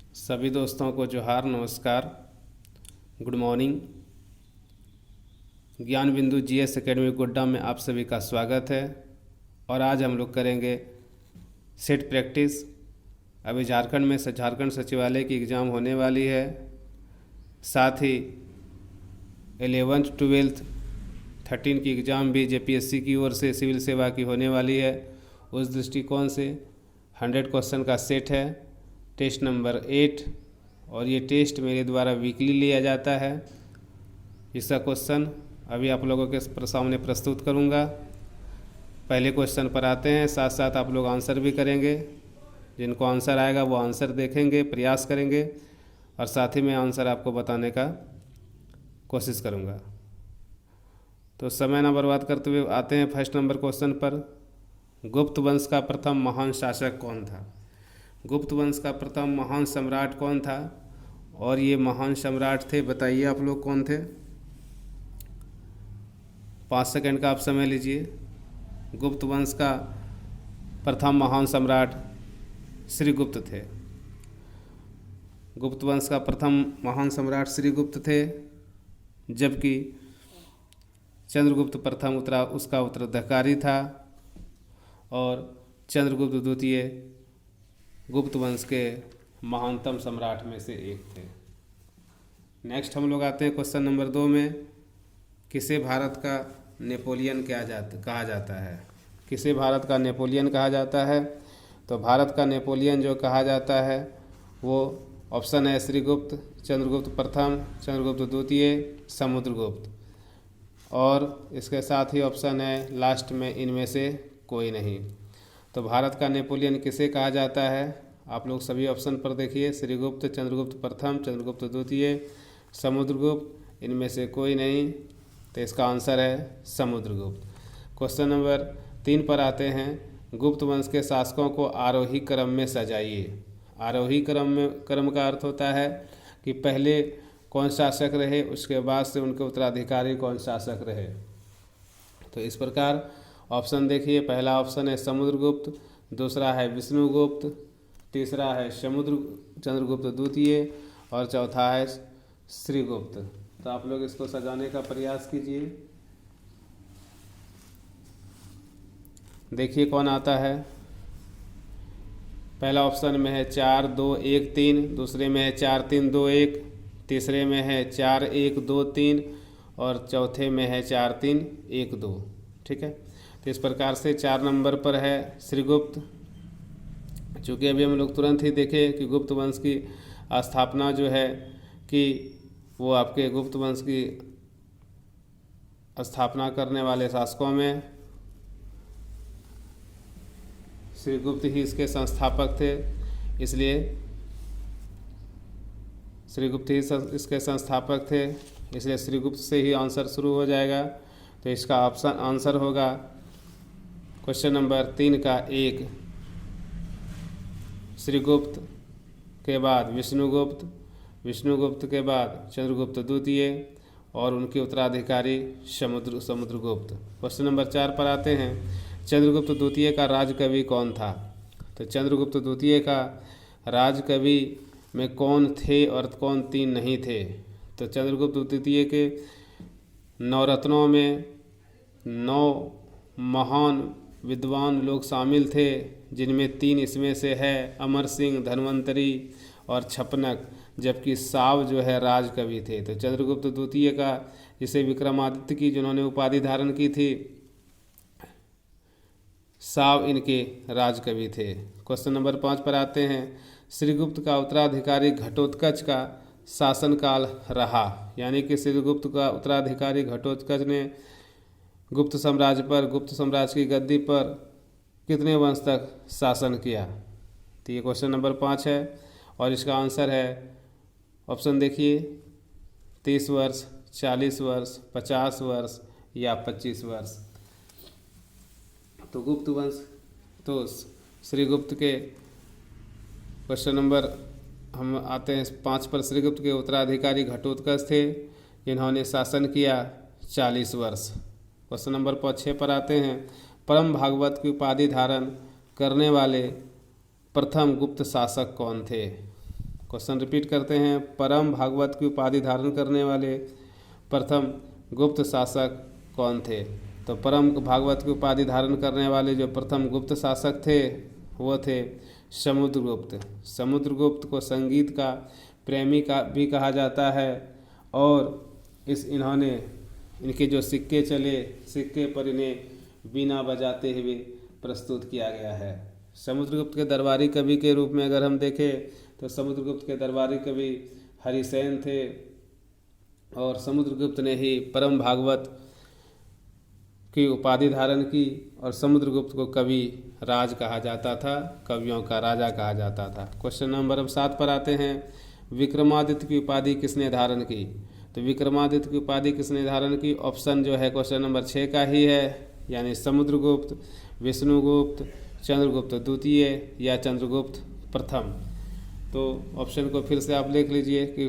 सभी दोस्तों को जोहार, नमस्कार, गुड मॉर्निंग। ज्ञान बिंदु जीएस एकेडमी गोड्डा में आप सभी का स्वागत है। और आज हम लोग करेंगे सेट प्रैक्टिस। अभी झारखंड में झारखंड सचिवालय की एग्ज़ाम होने वाली है, साथ ही 11th 12th 13 की एग्ज़ाम भी जेपीएससी की ओर से सिविल सेवा की होने वाली है। उस दृष्टिकोण से 100 क्वेश्चन का सेट है, टेस्ट नंबर 8, और ये टेस्ट मेरे द्वारा वीकली लिया जाता है। इसका क्वेश्चन अभी आप लोगों के सामने प्रस्तुत करूंगा। पहले क्वेश्चन पर आते हैं, साथ साथ आप लोग आंसर भी करेंगे। जिनको आंसर आएगा वो आंसर देखेंगे, प्रयास करेंगे, और साथ ही मैं आंसर आपको बताने का कोशिश करूंगा। तो समय ना बर्बाद करते हुए आते हैं फर्स्ट नंबर क्वेश्चन पर। गुप्त वंश का प्रथम महान शासक कौन था? गुप्त वंश का प्रथम महान सम्राट कौन था? और ये महान सम्राट थे, बताइए आप लोग कौन थे? 5 सेकंड का आप समय लीजिए। गुप्त वंश का प्रथम महान सम्राट श्रीगुप्त थे। गुप्त वंश का प्रथम महान सम्राट श्रीगुप्त थे, जबकि चंद्रगुप्त प्रथम उसका उत्तराधिकारी था, और चंद्रगुप्त द्वितीय गुप्त वंश के महानतम सम्राट में से एक थे। नेक्स्ट हम लोग आते हैं क्वेश्चन नंबर 2 में। किसे भारत का नेपोलियन कहा जाता है? किसे भारत का नेपोलियन कहा जाता है? तो भारत का नेपोलियन जो कहा जाता है वो ऑप्शन है श्रीगुप्त, चंद्रगुप्त प्रथम, चंद्रगुप्त द्वितीय, समुद्रगुप्त, और इसके साथ ही ऑप्शन है लास्ट में इनमें से कोई नहीं। तो भारत का नेपोलियन किसे कहा जाता है? आप लोग सभी ऑप्शन पर देखिए, श्रीगुप्त, चंद्रगुप्त प्रथम, चंद्रगुप्त द्वितीय, समुद्रगुप्त, इनमें से कोई नहीं। तो इसका आंसर है समुद्रगुप्त। क्वेश्चन नंबर 3 पर आते हैं। गुप्त वंश के शासकों को आरोही क्रम में सजाइए। आरोही क्रम का अर्थ होता है कि पहले कौन शासक रहे, उसके बाद से उनके उत्तराधिकारी कौन शासक रहे। तो इस प्रकार ऑप्शन देखिए, पहला ऑप्शन है समुद्रगुप्त, दूसरा है विष्णुगुप्त, तीसरा है चंद्रगुप्त द्वितीय, और चौथा है श्रीगुप्त। तो आप लोग इसको सजाने का प्रयास कीजिए। देखिए कौन आता है। पहला ऑप्शन में है 4 2 1 3, दूसरे में है 4 3 2 1, तीसरे में है 4 1 2 3, और चौथे में है 4 3 1 2। ठीक है, तो इस प्रकार से 4 नंबर पर है श्रीगुप्त। चूँकि अभी हम लोग तुरंत ही देखें कि गुप्त वंश की स्थापना जो है कि वो आपके गुप्त वंश की स्थापना करने वाले शासकों में श्रीगुप्त ही इसके संस्थापक थे, इसलिए श्रीगुप्त ही इसके संस्थापक थे, इसलिए श्रीगुप्त से ही आंसर शुरू हो जाएगा। तो इसका आंसर होगा क्वेश्चन नंबर 3 का 1, श्रीगुप्त के बाद विष्णुगुप्त, विष्णुगुप्त के बाद चंद्रगुप्त द्वितीय, और उनके उत्तराधिकारी समुद्रगुप्त। क्वेश्चन नंबर 4 पर आते हैं। चंद्रगुप्त द्वितीय का राजकवि कौन था? तो चंद्रगुप्त द्वितीय का राजकवि में कौन थे और कौन 3 नहीं थे? तो चंद्रगुप्त द्वितीय के 9 रत्नों में 9 महान विद्वान लोग शामिल थे, जिनमें 3 इसमें से है अमर सिंह, धन्वंतरी और छपनक, जबकि साव जो है राजकवि थे। तो चंद्रगुप्त द्वितीय का, जिसे विक्रमादित्य की जिन्होंने उपाधि धारण की थी, साव इनके राजकवि थे। क्वेश्चन नंबर 5 पर आते हैं। श्रीगुप्त का उत्तराधिकारी घटोत्कच का शासनकाल रहा, यानी कि श्रीगुप्त का उत्तराधिकारी घटोत्कच ने गुप्त साम्राज्य पर, गुप्त साम्राज्य की गद्दी पर कितने वंश तक शासन किया? तो ये क्वेश्चन नंबर 5 है, और इसका आंसर है, ऑप्शन देखिए, 30 वर्ष, 40 वर्ष, 50 वर्ष या 25 वर्ष। तो गुप्त वंश, तो श्रीगुप्त के क्वेश्चन नंबर हम आते हैं 5 पर। श्रीगुप्त के उत्तराधिकारी घटोत्कच थे, जिन्होंने शासन किया 40 वर्ष। क्वेश्चन नंबर 6 पर आते हैं। परम भागवत की उपाधि धारण करने वाले प्रथम गुप्त शासक कौन थे? क्वेश्चन रिपीट करते हैं। परम भागवत की उपाधि धारण करने वाले प्रथम गुप्त शासक कौन थे? तो परम भागवत की उपाधि धारण करने वाले जो प्रथम गुप्त शासक थे वो थे समुद्रगुप्त। समुद्रगुप्त को संगीत का प्रेमी का भी कहा जाता है और इन्होंने इनके जो सिक्के चले, सिक्के पर इन्हें बीना बजाते हुए प्रस्तुत किया गया है। समुद्रगुप्त के दरबारी कवि के रूप में अगर हम देखें तो समुद्रगुप्त के दरबारी कवि हरिसेन थे और समुद्रगुप्त ने ही परम भागवत की उपाधि धारण की और समुद्रगुप्त को कवि राज कहा जाता था, कवियों का राजा कहा जाता था। क्वेश्चन नंबर अब 7 पर आते हैं। विक्रमादित्य की उपाधि किसने धारण की? तो विक्रमादित्य की उपाधि किसने धारण की? ऑप्शन जो है क्वेश्चन नंबर 6 का ही है, यानी समुद्रगुप्त, विष्णुगुप्त, चंद्रगुप्त द्वितीय या चंद्रगुप्त प्रथम। तो ऑप्शन को फिर से आप लिख लीजिए कि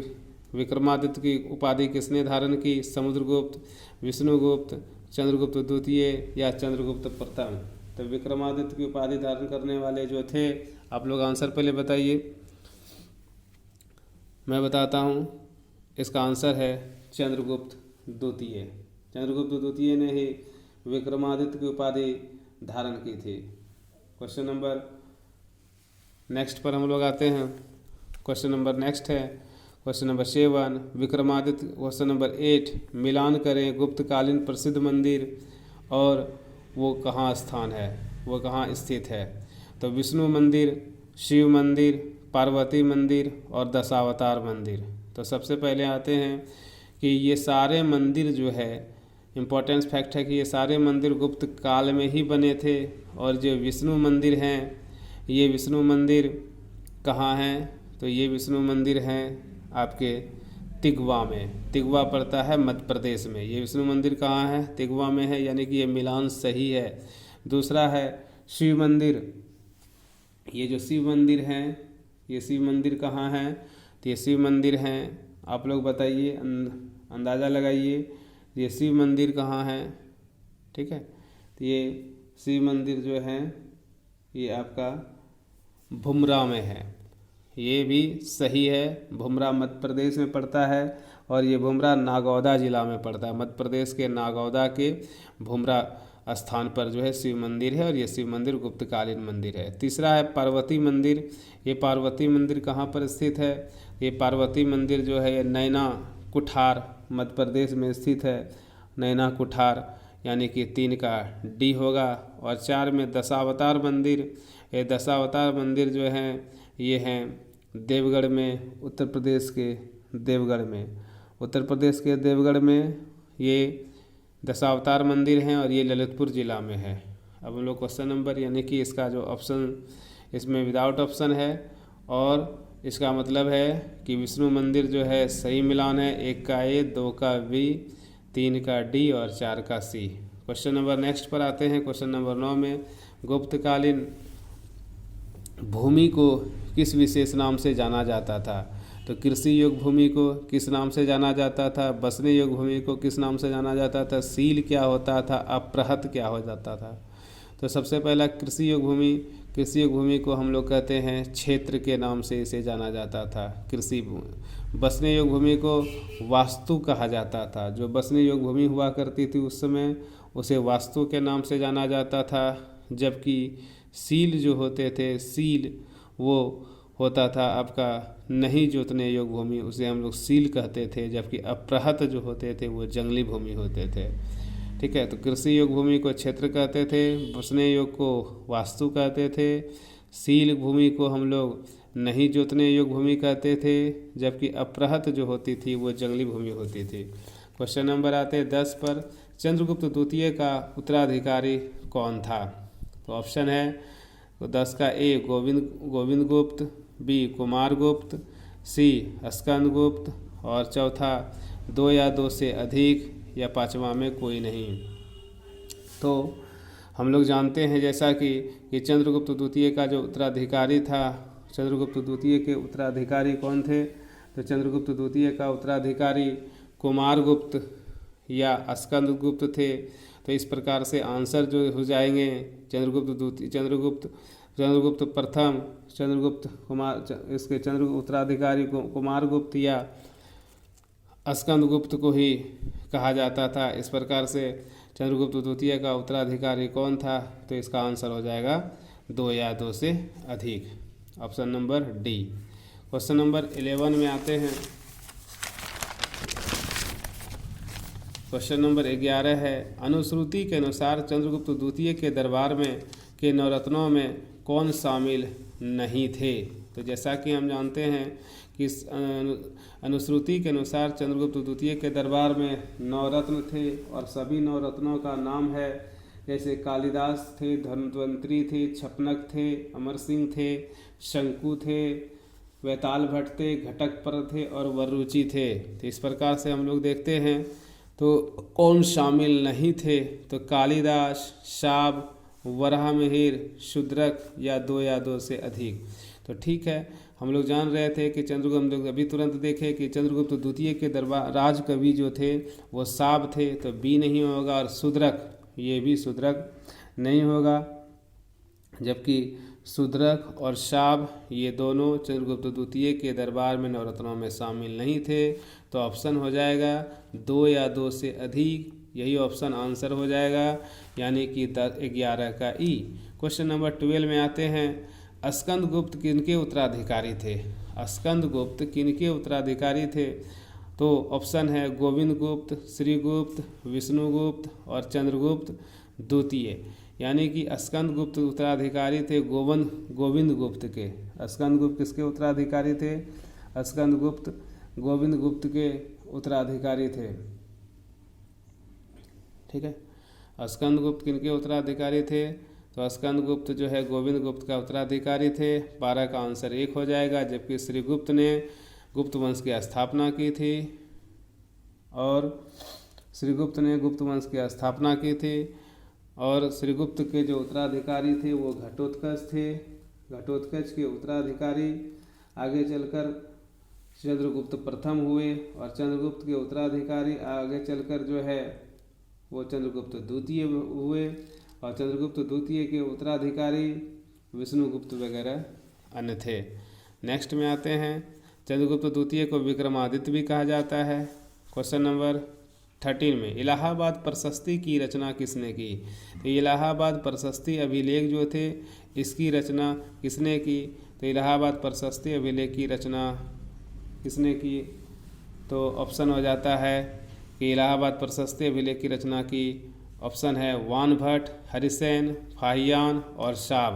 विक्रमादित्य की उपाधि किसने धारण की? समुद्रगुप्त, विष्णुगुप्त, चंद्रगुप्त द्वितीय या चंद्रगुप्त प्रथम। तो विक्रमादित्य की उपाधि धारण करने वाले जो थे, आप लोग आंसर पहले बताइए, मैं बताता हूँ। इसका आंसर है चंद्रगुप्त द्वितीय। चंद्रगुप्त द्वितीय ने ही विक्रमादित्य की उपाधि धारण की थी। क्वेश्चन नंबर नेक्स्ट पर हम लोग आते हैं। क्वेश्चन नंबर नेक्स्ट है question number 7 Vikramaditya. Question number 8 मिलान करें गुप्तकालीन प्रसिद्ध मंदिर और वो कहाँ स्थान है, वो कहाँ स्थित है? तो विष्णु मंदिर, शिव मंदिर, पार्वती मंदिर और दशावतार मंदिर। तो सबसे पहले आते हैं कि ये सारे मंदिर जो है, इम्पोर्टेंस फैक्ट है कि ये सारे मंदिर गुप्त काल में ही बने थे। और जो विष्णु मंदिर हैं, ये विष्णु मंदिर कहाँ हैं? तो ये विष्णु मंदिर हैं आपके तिगवा में। तिगवा पड़ता है मध्य प्रदेश में। ये विष्णु मंदिर कहाँ है? तिगवा में है, यानी कि ये मिलान सही है। दूसरा है शिव मंदिर। ये जो शिव मंदिर हैं, ये शिव मंदिर कहाँ हैं? तो ये शिव मंदिर हैं, आप लोग बताइए, अंदाज़ा लगाइए ये शिव मंदिर कहाँ है। ठीक है, तो ये शिव मंदिर जो है ये आपका भुमरा में है। ये भी सही है, भुमरा मध्य प्रदेश में पड़ता है और ये भुमरा नागौदा ज़िला में पड़ता है। मध्य प्रदेश के नागौदा के भुमरा स्थान पर जो है शिव मंदिर है और ये शिव मंदिर गुप्तकालीन मंदिर है। तीसरा है पार्वती मंदिर। ये पार्वती मंदिर कहाँ पर स्थित है? ये पार्वती मंदिर जो है ये नैना कुठार मध्य प्रदेश में स्थित है। नैना कुठार, यानी कि 3 का डी होगा। और 4 में दशावतार मंदिर। ये दशावतार मंदिर जो हैं ये हैं देवगढ़ में, उत्तर प्रदेश के देवगढ़ में। उत्तर प्रदेश के देवगढ़ में ये दशावतार मंदिर हैं और ये ललितपुर ज़िला में है। अब हम लोग क्वेश्चन नंबर, यानी कि इसका जो ऑप्शन इसमें विदाउट ऑप्शन है और इसका मतलब है कि विष्णु मंदिर जो है सही मिलान है। 1 का ए, 2 का बी, 3 का डी और 4 का सी। क्वेश्चन नंबर नेक्स्ट पर आते हैं। क्वेश्चन नंबर 9 में गुप्तकालीन भूमि को किस विशेष नाम से जाना जाता था? तो कृषि योग भूमि को किस नाम से जाना जाता था? बसने योग भूमि को किस नाम से जाना जाता था? सील क्या होता था? अप्रहत क्या हो जाता था? तो सबसे पहला कृषि योग भूमि। कृषि योग भूमि को हम लोग कहते हैं क्षेत्र के नाम से इसे जाना जाता था, कृषि भूमि। बसने योग भूमि को वास्तु कहा जाता था। जो बसने योग भूमि हुआ करती थी उस समय उसे वास्तु के नाम से जाना जाता था। जबकि सील जो होते थे, सील वो होता था आपका नहीं जोतने योग्य भूमि, उसे हम लोग सील कहते थे। जबकि अप्रहत जो होते थे वो जंगली भूमि होते थे। ठीक है, तो कृषि योग भूमि को क्षेत्र कहते थे, बसने योग को वास्तु कहते थे, सील भूमि को हम लोग नहीं जोतने योग्य भूमि कहते थे, जबकि अप्रहत जो होती थी वो जंगली भूमि होती थी। क्वेश्चन नंबर आते हैं 10 पर। चंद्रगुप्त द्वितीय का उत्तराधिकारी कौन था? तो ऑप्शन है तो 10 का ए गोविंद गुप्त, बी कुमार गुप्त, सी स्कंद गुप्त और चौथा 2 या 2 से अधिक या 5वां में कोई नहीं। तो हम लोग जानते हैं जैसा कि चंद्रगुप्त द्वितीय का जो उत्तराधिकारी था, चंद्रगुप्त द्वितीय के उत्तराधिकारी कौन थे? तो चंद्रगुप्त द्वितीय का उत्तराधिकारी कुमार गुप्त या स्कंद गुप्त थे। तो इस प्रकार से आंसर जो हो जाएंगे चंद्रगुप्त चंद्रगुप्त प्रथम, चंद्रगुप्त कुमार, इसके चंद्रगुप्त उत्तराधिकारी कुमारगुप्त या स्कंदगुप्त को ही कहा जाता था। इस प्रकार से चंद्रगुप्त द्वितीय का उत्तराधिकारी कौन था? तो इसका आंसर हो जाएगा 2 या 2 से अधिक, option number D. Question number 11 में आते हैं। क्वेश्चन नंबर 11 है, अनुश्रुति के अनुसार चंद्रगुप्त द्वितीय के दरबार में के नवरत्नों में कौन शामिल नहीं थे? तो जैसा कि हम जानते हैं कि अनुश्रुति के अनुसार चंद्रगुप्त द्वितीय के दरबार में नवरत्न थे और सभी नवरत्नों का नाम है, जैसे कालिदास थे, धन्वंतरी थे, छपनक थे, अमर सिंह थे, शंकु थे, वैताल भट्ट थे, घटकपर थे और वररुचि थे। तो इस प्रकार से हम लोग देखते हैं तो कौन शामिल नहीं थे? तो कालिदास, शाब, वराहमिहिर, शूद्रक या 2 से अधिक। तो ठीक है, हम लोग जान रहे थे कि हम लोग अभी तुरंत देखे कि चंद्रगुप्त द्वितीय के दरबार राज कवि जो थे वो शाब थे, तो बी नहीं होगा, और शूद्रक, ये भी शूद्रक नहीं होगा, जबकि शूद्रक और शाब ये दोनों चंद्रगुप्त द्वितीय के दरबार में नवरत्नों में शामिल नहीं थे। तो ऑप्शन हो जाएगा 2 या 2 से अधिक, यही ऑप्शन आंसर हो जाएगा, यानी कि 11 का ई। क्वेश्चन नंबर 12 में आते हैं, स्कंदगुप्त किनके उत्तराधिकारी थे? स्कंदगुप्त किनके उत्तराधिकारी थे? तो ऑप्शन है गोविंद गुप्त, श्रीगुप्त, विष्णुगुप्त और चंद्रगुप्त द्वितीय, यानी कि स्कंदगुप्त उत्तराधिकारी थे गोविंद गुप्त के। स्कंदगुप्त किसके उत्तराधिकारी थे? स्कंदगुप्त गोविंद गुप्त के उत्तराधिकारी थे। ठीक है, स्कंदगुप्त किनके उत्तराधिकारी थे? तो स्कंदगुप्त जो है गोविंद गुप्त का उत्तराधिकारी थे। 12 का आंसर 1 हो जाएगा, जबकि श्रीगुप्त ने गुप्त वंश की स्थापना की थी, और श्रीगुप्त ने गुप्त वंश की स्थापना की थी, और श्रीगुप्त के जो उत्तराधिकारी थे वो घटोत्कच थे। घटोत्कच के उत्तराधिकारी आगे चलकर चंद्रगुप्त प्रथम हुए, और चंद्रगुप्त के उत्तराधिकारी आगे चलकर जो है वो चंद्रगुप्त द्वितीय हुए, और चंद्रगुप्त द्वितीय के उत्तराधिकारी विष्णुगुप्त वगैरह अन्य थे। नेक्स्ट में आते हैं, चंद्रगुप्त द्वितीय को विक्रमादित्य भी कहा जाता है। क्वेश्चन नंबर 13 में, इलाहाबाद प्रशस्ति की रचना किसने की? तो इलाहाबाद प्रशस्ति अभिलेख जो थे इसकी रचना किसने की? तो इलाहाबाद प्रशस्ति अभिलेख की रचना किसने की? तो ऑप्शन हो जाता है कि इलाहाबाद प्रशस्ति अभिलेख की रचना की, ऑप्शन है वानभट्ट, हरिसेन, फाहियान और शाब।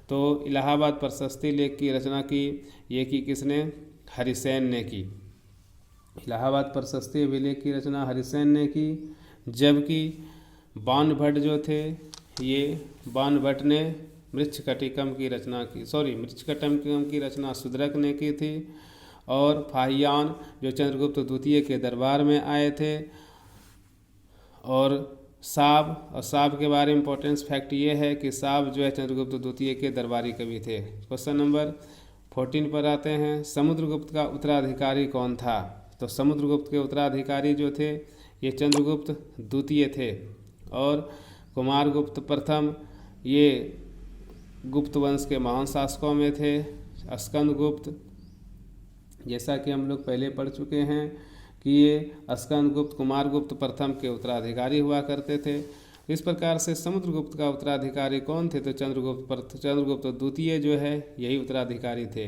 तो इलाहाबाद प्रशस्ति लेख की रचना की ये की किसने? हरिसेन ने की। इलाहाबाद प्रशस्ति अभिलेख की रचना हरिसेन ने की, जबकि वानभट्ट जो थे ये वानभट्ट ने मृच्छकटिकम की रचना की, मृच्छकटिकम की रचना शूद्रक ने की थी। और फाहियान जो चंद्रगुप्त द्वितीय के दरबार में आए थे, और साब के बारे में इंपॉर्टेंस फैक्ट ये है कि साब जो है चंद्रगुप्त द्वितीय के दरबारी कवि थे। क्वेश्चन नंबर 14 पर आते हैं, समुद्रगुप्त का उत्तराधिकारी कौन था? तो समुद्रगुप्त के उत्तराधिकारी जो थे ये चंद्रगुप्त द्वितीय थे, और कुमारगुप्त प्रथम ये गुप्त वंश के महान शासकों में थे। स्कंदगुप्त, जैसा कि हम लोग पहले पढ़ चुके हैं कि ये स्कंदगुप्त कुमारगुप्त प्रथम के उत्तराधिकारी हुआ करते थे। इस प्रकार से समुद्रगुप्त का उत्तराधिकारी कौन थे? तो चंद्रगुप्त द्वितीय जो है यही उत्तराधिकारी थे।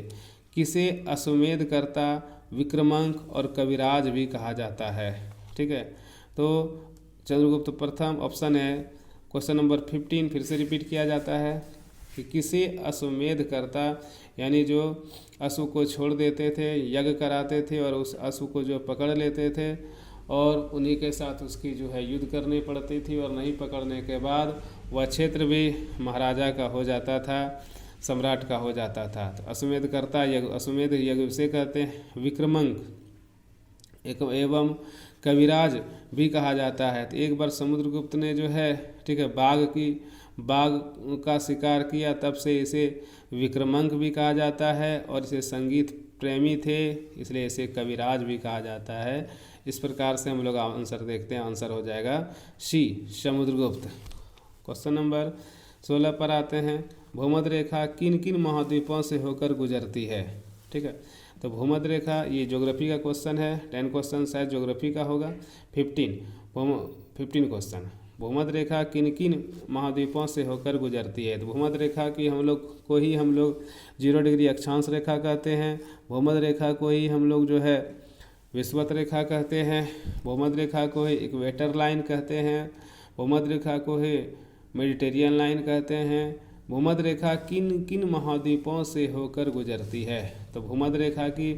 किसे अश्वमेधकर्ता, विक्रमांक और कविराज भी कहा जाता है? ठीक है, तो चंद्रगुप्त प्रथम ऑप्शन है। क्वेश्चन नंबर 15 फिर से रिपीट किया जाता है कि किसे अश्वमेधकर्ता, यानी जो अश्व को छोड़ देते थे, यज्ञ कराते थे और उस अश्व को जो पकड़ लेते थे और उन्हीं के साथ उसकी जो है युद्ध करनी पड़ती थी, और नहीं पकड़ने के बाद वह क्षेत्र भी महाराजा का हो जाता था, सम्राट का हो जाता था। तो अश्वमेधकर्ता अश्वमेध यज्ञ उसे कहते हैं। विक्रमांक एवं कविराज भी कहा जाता है। तो एक बार समुद्रगुप्त ने जो है ठीक है बाघ का शिकार किया, तब से इसे विक्रमांक भी कहा जाता है, और इसे संगीत प्रेमी थे इसलिए इसे कविराज भी कहा जाता है। इस प्रकार से हम लोग आंसर देखते हैं, आंसर हो जाएगा सी, समुद्रगुप्त। क्वेश्चन नंबर 16 पर आते हैं, भूमध्य रेखा किन किन महाद्वीपों से होकर गुजरती है। ठीक है, तो भूमध्य रेखा, ये ज्योग्राफी का क्वेश्चन है, 10 क्वेश्चन शायद ज्योग्राफी का होगा। 15 क्वेश्चन, भूमध्य रेखा किन किन महाद्वीपों से होकर गुजरती है। तो भूमध्य रेखा की हम लोग 0 डिग्री अक्षांश रेखा कहते हैं। भूमध्य रेखा को ही हम लोग जो है विषुवत रेखा कहते हैं। भूमध्य रेखा को ही इक्वेटर लाइन कहते हैं। भूमध्य रेखा को ही मेडिटेरियन लाइन कहते हैं। भूमध्य रेखा किन किन महाद्वीपों से होकर गुजरती है। तो भूमध्य रेखा की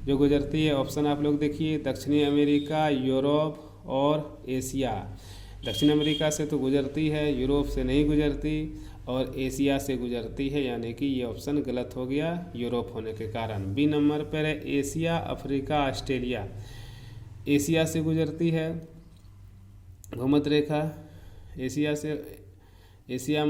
जो गुजरती है, ऑप्शन आप लोग देखिए, दक्षिणी अमेरिका, यूरोप और एशिया। दक्षिण अमेरिका से तो गुजरती है, यूरोप से नहीं गुजरती और एशिया से गुजरती है, यानी कि ये ऑप्शन गलत हो गया यूरोप होने के कारण। बी नंबर पर है एशिया, अफ्रीका, ऑस्ट्रेलिया। एशिया से गुजरती है भूमध्य रेखा, एशिया से, एशिया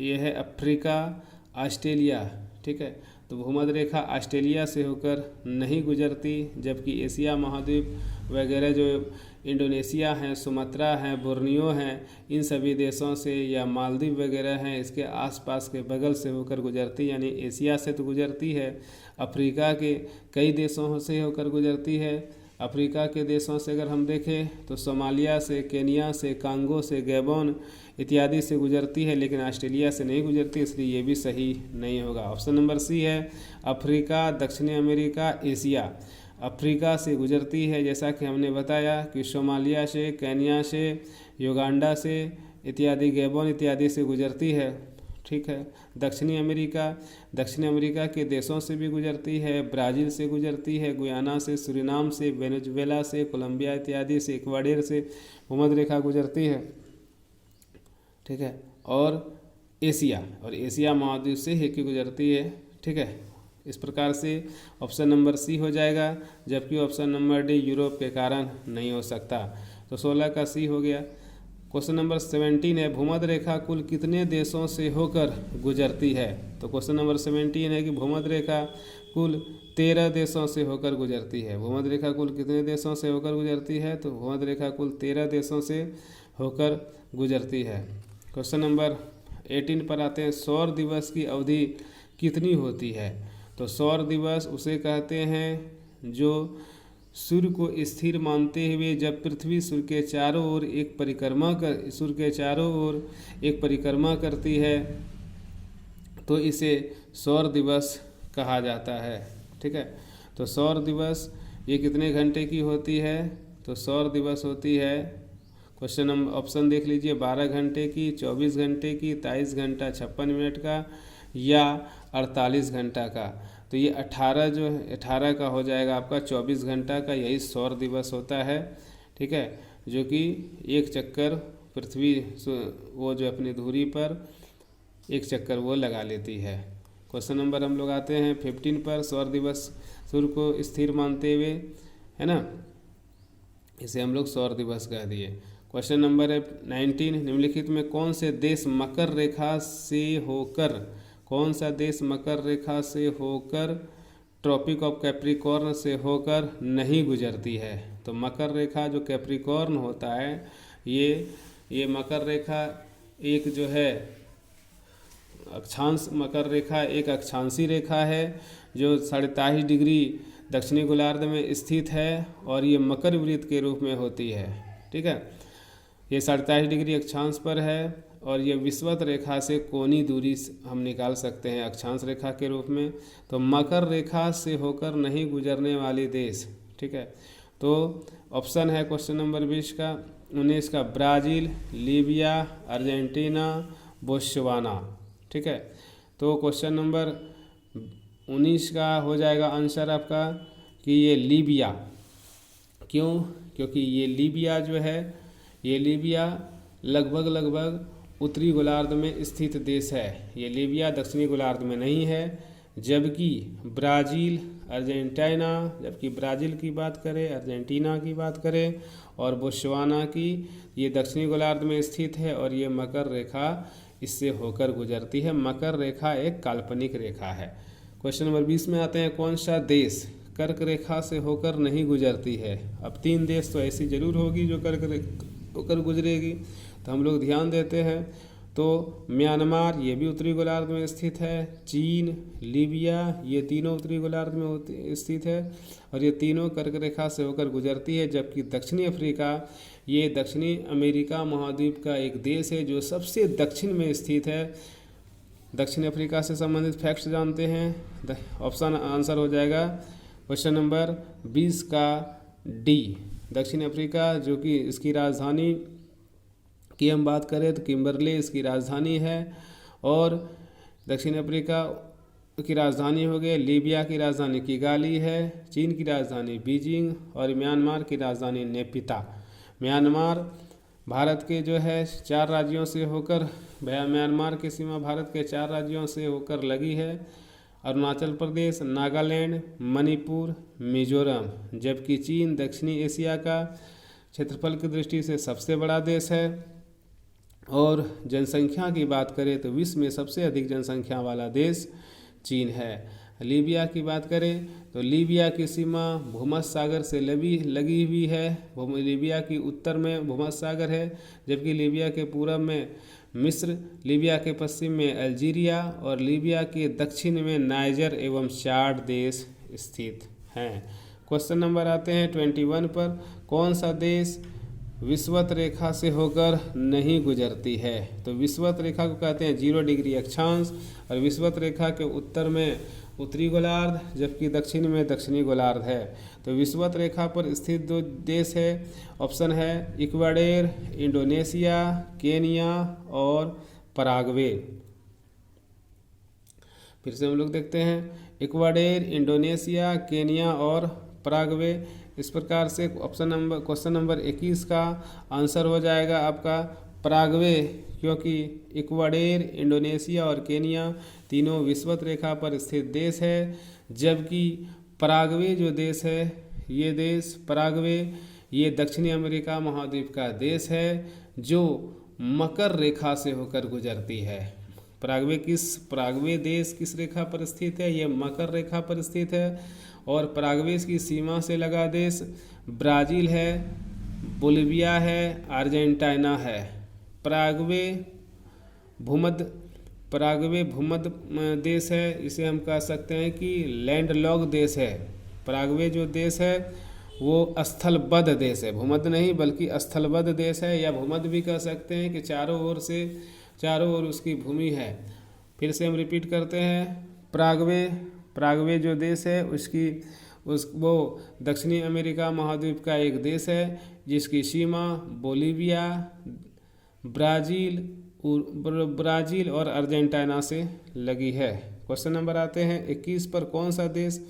ये है अफ्रीका, ऑस्ट्रेलिया। ठीक है, तो भूमध्य रेखा ऑस्ट्रेलिया से होकर नहीं गुजरती, जबकि एशिया महाद्वीप वगैरह जो इंडोनेशिया हैं, सुमात्रा हैं, बोर्नियो हैं, इन सभी देशों से, या मालदीव वगैरह हैं, इसके आसपास के बगल से होकर गुजरती, यानी एशिया से तो गुजरती है, अफ्रीका के कई देशों से होकर गुजरती है। अफ्रीका के देशों से अगर हम देखें तो सोमालिया से, केनिया से, कांगो से, गैबोन इत्यादि से गुजरती है, लेकिन ऑस्ट्रेलिया से नहीं गुजरती, इसलिए ये भी सही नहीं होगा। ऑप्शन नंबर सी है अफ्रीका, दक्षिणी अमेरिका, एशिया। अफ्रीका से गुजरती है, जैसा कि हमने बताया कि सोमालिया से, केनिया से, युगांडा से इत्यादि, गैबोन इत्यादि से गुजरती है। ठीक है, दक्षिणी अमेरिका के देशों से भी गुजरती है, ब्राज़ील से गुजरती है, गुयाना से, सूरीनाम से, वेनेजुएला से, कोलंबिया इत्यादि से, इक्वाडोर से भूमध्य रेखा गुजरती है। ठीक है, और एशिया महाद्वीप से ही की गुजरती है। ठीक है, इस प्रकार से ऑप्शन नंबर सी हो जाएगा, जबकि ऑप्शन नंबर डी यूरोप के कारण नहीं हो सकता। तो 16 का सी हो गया। क्वेश्चन नंबर 17 है भूमध्य रेखा कुल कितने देशों से होकर गुजरती है। तो क्वेश्चन नंबर 17 है कि भूमध्य रेखा कुल 13 देशों से होकर गुजरती है। भूमध्य रेखा कुल कितने देशों से होकर गुजरती है। तो भूमध्य रेखा कुल 13 देशों से होकर गुजरती है। क्वेश्चन नंबर 18 पर आते हैं, सौर दिवस की अवधि कितनी होती है। तो सौर दिवस उसे कहते हैं जो सूर्य को स्थिर मानते हुए जब पृथ्वी सूर्य के चारों ओर एक परिक्रमा करती है तो इसे सौर दिवस कहा जाता है। ठीक है, तो सौर दिवस ये कितने घंटे की होती है। तो सौर दिवस होती है, क्वेश्चन नंबर ऑप्शन देख लीजिए, 12 घंटे की, 24 घंटे की, 23 घंटा 56 मिनट का, या 48 घंटा का। तो ये 18 का हो जाएगा आपका 24 घंटा का, यही सौर दिवस होता है। ठीक है, जो कि एक चक्कर पृथ्वी वो जो अपनी धुरी पर एक चक्कर वो लगा लेती है। क्वेश्चन नंबर हम लोग आते हैं 15 पर, सौर दिवस सूर्य को स्थिर मानते हुए, है ना, इसे हम लोग सौर दिवस कह दिए। क्वेश्चन नंबर है 19, निम्नलिखित में कौन से देश मकर रेखा से होकर ट्रॉपिक ऑफ कैप्रिकॉर्न से होकर नहीं गुजरती है। तो मकर रेखा जो कैप्रिकॉर्न होता है, ये मकर रेखा एक जो है मकर रेखा एक अक्षांशी रेखा है जो 23.5 डिग्री दक्षिणी गोलार्ध में स्थित है, और ये मकर वृत्त के रूप में होती है। ठीक है, ये 23.5 डिग्री अक्षांश पर है, और ये विषुवत रेखा से कोणीय दूरी हम निकाल सकते हैं अक्षांश रेखा के रूप में। तो मकर रेखा से होकर नहीं गुजरने वाले देश, ठीक है, तो ऑप्शन है क्वेश्चन नंबर 19 का ब्राज़ील, लीबिया, अर्जेंटीना, बोत्सवाना। ठीक है, तो क्वेश्चन नंबर 19 का हो जाएगा आंसर आपका कि ये लीबिया। क्यों? क्योंकि ये लीबिया जो है, ये लीबिया लगभग उत्तरी गोलार्ध में स्थित देश है। ये लीबिया दक्षिणी गोलार्ध में नहीं है, जबकि ब्राज़ील, अर्जेंटीना, जबकि ब्राज़ील की बात करें, अर्जेंटीना की बात करें और बोत्सवाना की, ये दक्षिणी गोलार्ध में स्थित है, और ये मकर रेखा इससे होकर गुजरती है। मकर रेखा एक काल्पनिक रेखा है। क्वेश्चन नंबर 20 में आते हैं, कौन सा देश कर्क रेखा से होकर नहीं गुजरती है। अब 3 देश तो ऐसी जरूर होगी जो कर्क होकर गुजरेगी, तो हम लोग ध्यान देते हैं। तो तो म्यांमार ये भी उत्तरी गोलार्ध में स्थित है, चीन, लीबिया ये तीनों उत्तरी गोलार्ध में स्थित है और ये तीनों कर्क रेखा से होकर गुजरती है। जबकि दक्षिणी अफ्रीका ये दक्षिणी अमेरिका महाद्वीप का एक देश है जो सबसे दक्षिण में स्थित है। दक्षिण अफ्रीका से संबंधित फैक्ट्स जानते हैं। ऑप्शन आंसर हो जाएगा क्वेश्चन नंबर 20 का डी। दक्षिण अफ्रीका जो कि इसकी राजधानी की हम बात करें तो किम्बरले इसकी राजधानी है और दक्षिण अफ्रीका की राजधानी हो गई, लीबिया की राजधानी किगाली है, चीन की राजधानी बीजिंग और म्यांमार की राजधानी नेपिता। म्यांमार भारत के जो है 4 राज्यों से होकर, म्यांमार की सीमा भारत के 4 राज्यों से होकर लगी है, अरुणाचल प्रदेश, नागालैंड, मणिपुर, मिजोरम। जबकि चीन दक्षिणी एशिया का क्षेत्रफल की दृष्टि से सबसे बड़ा देश है और जनसंख्या की बात करें तो विश्व में सबसे अधिक जनसंख्या वाला देश चीन है। लीबिया की बात करें तो लीबिया की सीमा भूमध्य सागर से लगी हुई है। लीबिया की उत्तर में भूमध्य सागर है, जबकि लीबिया के पूरब में मिस्र, लीबिया के पश्चिम में अल्जीरिया और लीबिया के दक्षिण में नाइजर एवं चाड देश स्थित हैं। क्वेश्चन नंबर आते हैं 21 पर। कौन सा देश विषुवत रेखा से होकर नहीं गुजरती है? तो विषुवत रेखा को कहते हैं 0 डिग्री अक्षांश और विषुवत रेखा के उत्तर में उत्तरी गोलार्ध जबकि दक्षिण में दक्षिणी गोलार्ध है। तो विषुवत रेखा पर स्थित 2 देश है, ऑप्शन है इक्वाडोर, इंडोनेशिया, केनिया और पराग्वे। फिर से हम लोग देखते हैं इक्वाडोर, इंडोनेशिया, केनिया और पराग्वे। इस प्रकार से क्वेश्चन नंबर 21 का आंसर हो जाएगा आपका पराग्वे, क्योंकि इक्वाडोर, इंडोनेशिया और केनिया तीनों विषुवत रेखा पर स्थित देश है। जबकि पराग्वे जो देश है, ये देश पराग्वे ये दक्षिणी अमेरिका महाद्वीप का देश है जो मकर रेखा से होकर गुजरती है। पराग्वे देश किस रेखा पर स्थित है? ये मकर रेखा पर स्थित है और पराग्वे की सीमा से लगा देश ब्राज़ील है, बोलिविया है, अर्जेंटीना है। पराग्वे भूमध्य देश है, इसे हम कह सकते हैं कि लैंडलॉक देश है। पराग्वे जो देश है वो स्थलबद्ध देश है, भूमध्य नहीं बल्कि स्थलबद्ध देश है, या भूमध्य भी कह सकते हैं कि चारों ओर उसकी भूमि है। फिर से हम रिपीट करते हैं, पराग्वे जो देश है वो दक्षिणी अमेरिका महाद्वीप का एक देश है जिसकी सीमा बोलिविया, ब्राज़ील और अर्जेंटीना से लगी है। क्वेश्चन नंबर आते हैं 21 पर। कौन सा देश